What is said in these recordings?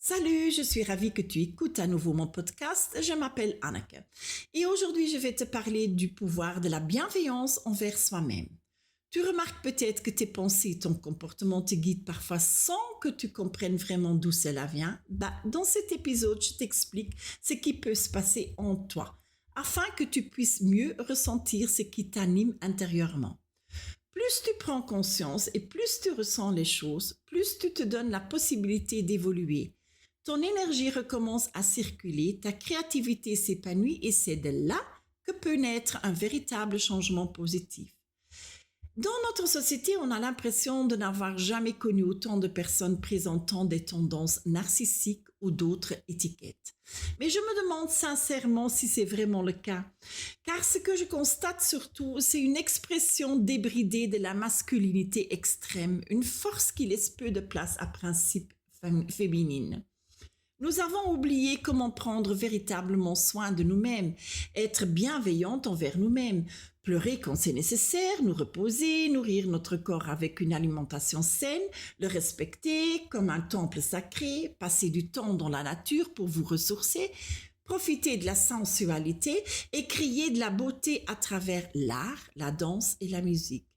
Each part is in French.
Salut, je suis ravie que tu écoutes à nouveau mon podcast. Je m'appelle Anneke et aujourd'hui je vais te parler du pouvoir de la bienveillance envers soi-même. Tu remarques peut-être que tes pensées et ton comportement te guident parfois sans que tu comprennes vraiment d'où cela vient. Dans cet épisode, je t'explique ce qui peut se passer en toi afin que tu puisses mieux ressentir ce qui t'anime intérieurement. Plus tu prends conscience et plus tu ressens les choses, plus tu te donnes la possibilité d'évoluer. Ton énergie recommence à circuler, ta créativité s'épanouit et c'est de là que peut naître un véritable changement positif. Dans notre société, on a l'impression de n'avoir jamais connu autant de personnes présentant des tendances narcissiques ou d'autres étiquettes. Mais je me demande sincèrement si c'est vraiment le cas. Car ce que je constate surtout, c'est une expression débridée de la masculinité extrême, une force qui laisse peu de place à principes féminines. Nous avons oublié comment prendre véritablement soin de nous-mêmes, être bienveillante envers nous-mêmes, pleurer quand c'est nécessaire, nous reposer, nourrir notre corps avec une alimentation saine, le respecter comme un temple sacré, passer du temps dans la nature pour vous ressourcer, profiter de la sensualité et crier de la beauté à travers l'art, la danse et la musique.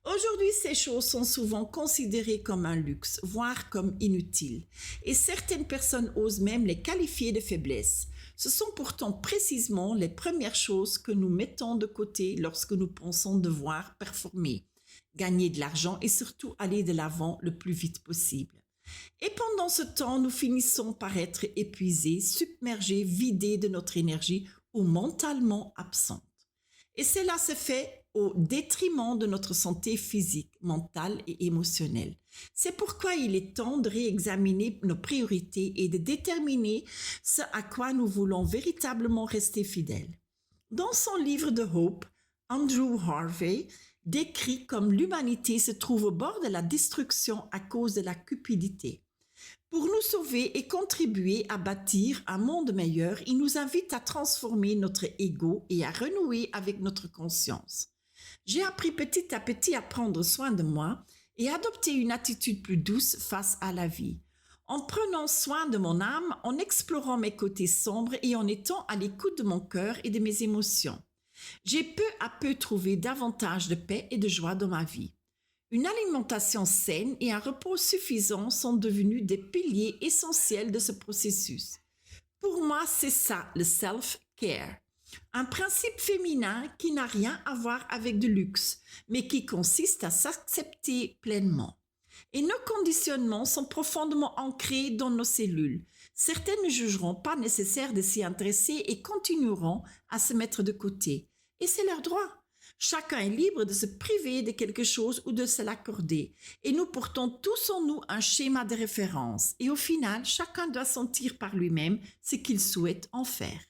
Aujourd'hui, ces choses sont souvent considérées comme un luxe, voire comme inutiles. Et certaines personnes osent même les qualifier de faiblesses. Ce sont pourtant précisément les premières choses que nous mettons de côté lorsque nous pensons devoir performer, gagner de l'argent et surtout aller de l'avant le plus vite possible. Et pendant ce temps, nous finissons par être épuisés, submergés, vidés de notre énergie ou mentalement absents. Et cela se fait au détriment de notre santé physique, mentale et émotionnelle. C'est pourquoi il est temps de réexaminer nos priorités et de déterminer ce à quoi nous voulons véritablement rester fidèles. Dans son livre de Hope, Andrew Harvey décrit comme l'humanité se trouve au bord de la destruction à cause de la cupidité. Pour nous sauver et contribuer à bâtir un monde meilleur, il nous invite à transformer notre ego et à renouer avec notre conscience. J'ai appris petit à petit à prendre soin de moi et adopter une attitude plus douce face à la vie. En prenant soin de mon âme, en explorant mes côtés sombres et en étant à l'écoute de mon cœur et de mes émotions. J'ai peu à peu trouvé davantage de paix et de joie dans ma vie. Une alimentation saine et un repos suffisant sont devenus des piliers essentiels de ce processus. Pour moi, c'est ça, le self-care. Un principe féminin qui n'a rien à voir avec du luxe, mais qui consiste à s'accepter pleinement. Et nos conditionnements sont profondément ancrés dans nos cellules. Certaines ne jugeront pas nécessaire de s'y intéresser et continueront à se mettre de côté. Et c'est leur droit. Chacun est libre de se priver de quelque chose ou de se l'accorder. Et nous portons tous en nous un schéma de référence. Et au final, chacun doit sentir par lui-même ce qu'il souhaite en faire.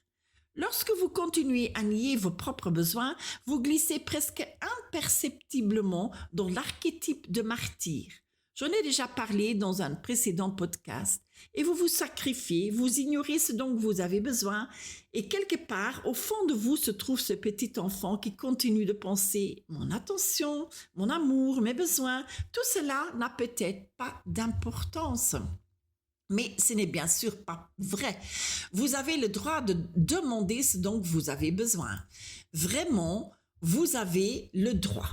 Lorsque vous continuez à nier vos propres besoins, vous glissez presque imperceptiblement dans l'archétype de martyr. J'en ai déjà parlé dans un précédent podcast. Et vous vous sacrifiez, vous ignorez ce dont vous avez besoin. Et quelque part, au fond de vous se trouve ce petit enfant qui continue de penser « mon attention, mon amour, mes besoins ». Tout cela n'a peut-être pas d'importance. Mais ce n'est bien sûr pas vrai. Vous avez le droit de demander ce dont vous avez besoin. Vraiment, vous avez le droit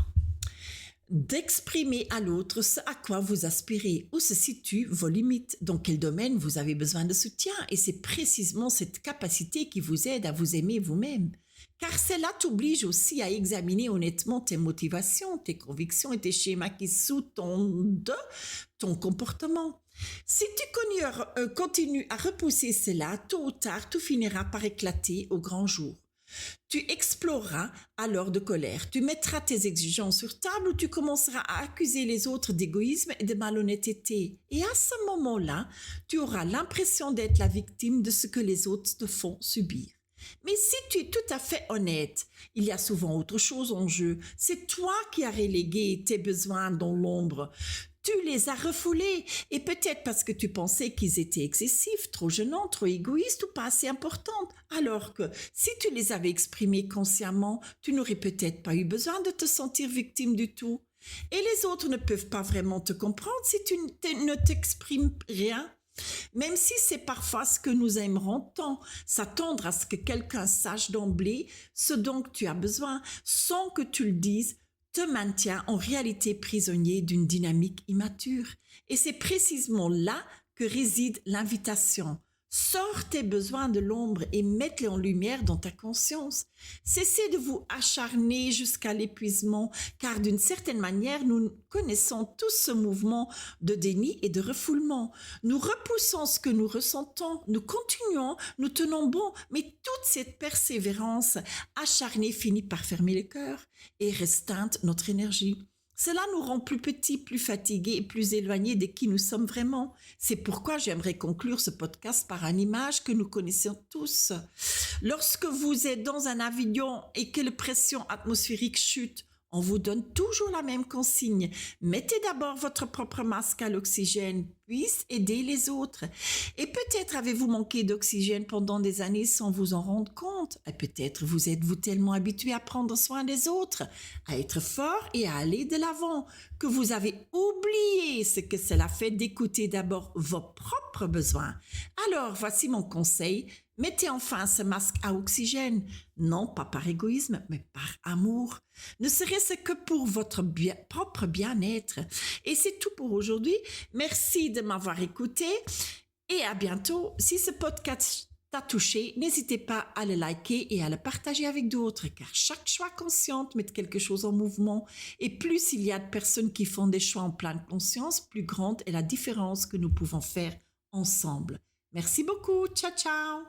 d'exprimer à l'autre ce à quoi vous aspirez, où se situent vos limites, dans quel domaine vous avez besoin de soutien. Et c'est précisément cette capacité qui vous aide à vous aimer vous-même. Car cela t'oblige aussi à examiner honnêtement tes motivations, tes convictions et tes schémas qui sous-tendent ton comportement. Si tu continues à repousser cela, tôt ou tard, tout finira par éclater au grand jour. Tu exploreras alors de colère, tu mettras tes exigences sur table ou tu commenceras à accuser les autres d'égoïsme et de malhonnêteté. Et à ce moment-là, tu auras l'impression d'être la victime de ce que les autres te font subir. Mais si tu es tout à fait honnête, il y a souvent autre chose en jeu. C'est toi qui as relégué tes besoins dans l'ombre. Tu les as refoulés et peut-être parce que tu pensais qu'ils étaient excessifs, trop gênants, trop égoïstes ou pas assez importants. Alors que si tu les avais exprimés consciemment, tu n'aurais peut-être pas eu besoin de te sentir victime du tout. Et les autres ne peuvent pas vraiment te comprendre si tu ne t'exprimes rien. Même si c'est parfois ce que nous aimerons tant, s'attendre à ce que quelqu'un sache d'emblée ce dont tu as besoin sans que tu le dises, te maintient en réalité prisonnier d'une dynamique immature. Et c'est précisément là que réside l'invitation. Sors tes besoins de l'ombre et mets-les en lumière dans ta conscience. Cessez de vous acharner jusqu'à l'épuisement, car d'une certaine manière, nous connaissons tous ce mouvement de déni et de refoulement. Nous repoussons ce que nous ressentons, nous continuons, nous tenons bon, mais toute cette persévérance acharnée finit par fermer le cœur et restreindre notre énergie. Cela nous rend plus petits, plus fatigués et plus éloignés de qui nous sommes vraiment. C'est pourquoi j'aimerais conclure ce podcast par une image que nous connaissons tous. Lorsque vous êtes dans un avion et que la pression atmosphérique chute, on vous donne toujours la même consigne. Mettez d'abord votre propre masque à l'oxygène, puis aidez les autres. Et peut-être avez-vous manqué d'oxygène pendant des années sans vous en rendre compte. Et peut-être vous êtes-vous tellement habitué à prendre soin des autres, à être fort et à aller de l'avant, que vous avez oublié ce que cela fait d'écouter d'abord vos propres besoins. Alors, voici mon conseil. Mettez enfin ce masque à oxygène, non pas par égoïsme, mais par amour. Ne serait-ce que pour votre propre bien-être. Et c'est tout pour aujourd'hui. Merci de m'avoir écouté et à bientôt. Si ce podcast t'a touché, n'hésitez pas à le liker et à le partager avec d'autres, car chaque choix conscient met quelque chose en mouvement. Et plus il y a de personnes qui font des choix en pleine conscience, plus grande est la différence que nous pouvons faire ensemble. Merci beaucoup. Ciao, ciao.